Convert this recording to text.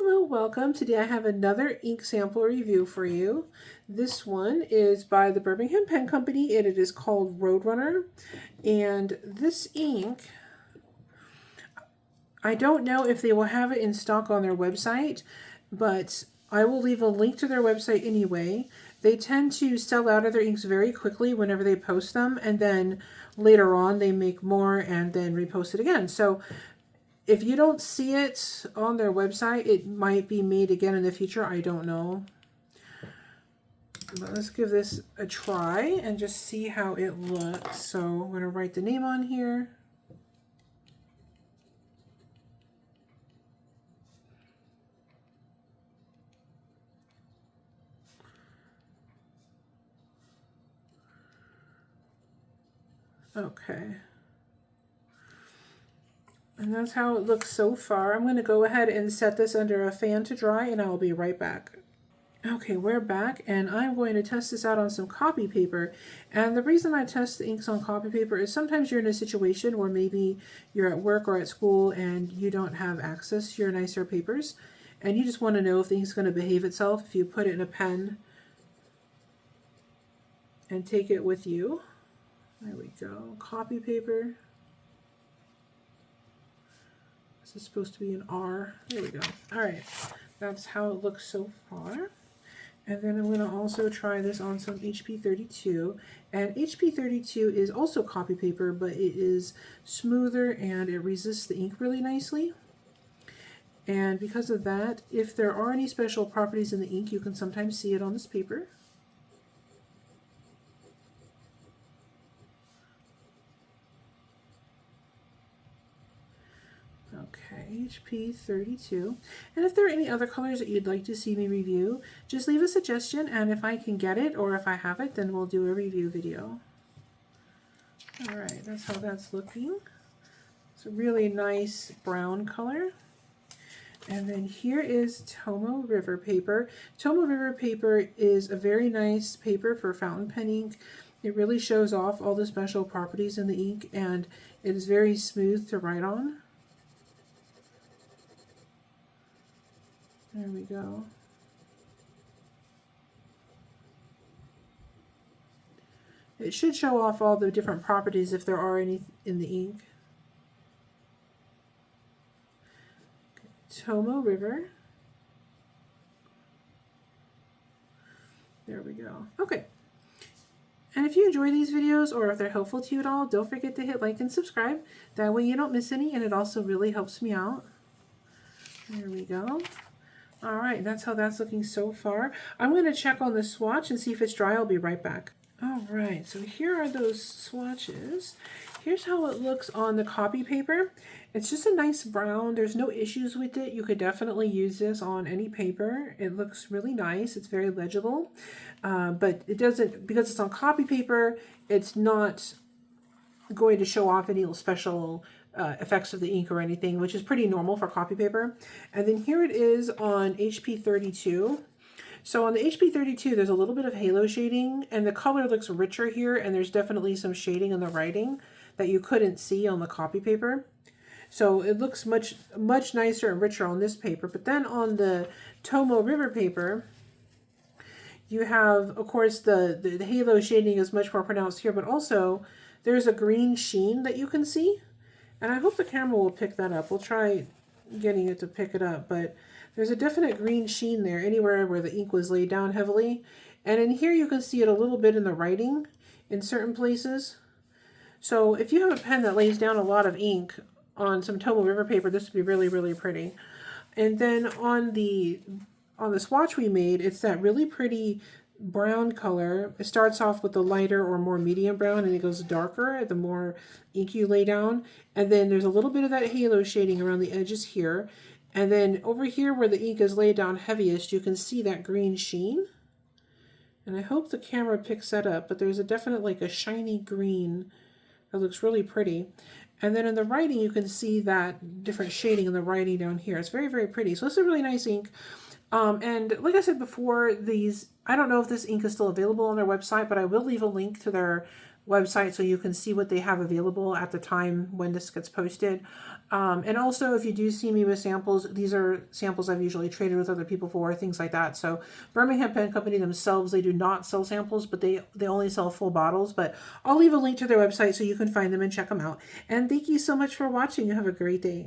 Hello, welcome. Today I have another ink sample review for you. This one is by the Birmingham Pen Company and it is called Roadrunner. And this ink, I don't know if they will have it in stock on their website, but I will leave a link to their website anyway. They tend to sell out of their inks very quickly whenever they post them, and then later on they make more and then repost it again. So if you don't see it on their website, it might be made again in the future. I don't know. But let's give this a try and just see how it looks. So I'm going to write the name on here. Okay. And that's how it looks so far. I'm going to go ahead and set this under a fan to dry, and I'll be right back. Okay, we're back, and I'm going to test this out on some copy paper. And the reason I test the inks on copy paper is sometimes you're in a situation where maybe you're at work or at school and you don't have access to your nicer papers, and you just want to know if the ink's going to behave itself if you put it in a pen and take it with you. There we go, copy paper. This is supposed to be an R. There we go. All right, that's how it looks so far. And then I'm going to also try this on some HP32. And HP32 is also copy paper, but it is smoother and it resists the ink really nicely. And because of that, if there are any special properties in the ink, you can sometimes see it on this paper. Okay, HP32. And if there are any other colors that you'd like to see me review, just leave a suggestion, and if I can get it or if I have it, then we'll do a review video. Alright, that's how that's looking. It's a really nice brown color. And then here is Tomoe River paper. Tomoe River paper is a very nice paper for fountain pen ink. It really shows off all the special properties in the ink, and it is very smooth to write on. There we go. It should show off all the different properties if there are any in the ink. Okay. Tomoe River. There we go. Okay. And if you enjoy these videos or if they're helpful to you at all, don't forget to hit like and subscribe. That way you don't miss any, and it also really helps me out. There we go. All right, that's how that's looking so far. I'm going to check on the swatch and see if it's dry. I'll be right back. All right, so here are those swatches. Here's how it looks on the copy paper. It's just a nice brown. There's no issues with it. You could definitely use this on any paper. It looks really nice. It's very legible, but it doesn't, because it's on copy paper, it's not going to show off any special effects of the ink or anything, which is pretty normal for copy paper. And then here it is on HP32. So on the HP32, there's a little bit of halo shading, and the color looks richer here, and there's definitely some shading in the writing that you couldn't see on the copy paper. So it looks much nicer and richer on this paper. But then on the Tomoe River paper, you have, of course, the halo shading is much more pronounced here, but also there's a green sheen that you can see. And I hope the camera will pick that up. We'll try getting it to pick it up, but there's a definite green sheen there anywhere where the ink was laid down heavily. And in here you can see it a little bit in the writing in certain places. So if you have a pen that lays down a lot of ink on some Tomoe River paper, this would be really, really pretty. And then on the swatch we made, it's that really pretty brown color. It starts off with the lighter or more medium brown, and it goes darker the more ink you lay down. And then there's a little bit of that halo shading around the edges here. And then over here where the ink is laid down heaviest, you can see that green sheen. And I hope the camera picks that up, but there's a definite, like a shiny green that looks really pretty. And then in the writing, you can see that different shading in the writing down here. It's very, very pretty. So it's a really nice ink. And like I said before, I don't know if this ink is still available on their website, but I will leave a link to their website so you can see what they have available at the time when this gets posted. And also, if you do see me with samples, these are samples I've usually traded with other people for, things like that. So Birmingham Pen Company themselves, they do not sell samples, but they only sell full bottles. But I'll leave a link to their website so you can find them and check them out. And thank you so much for watching. You have a great day.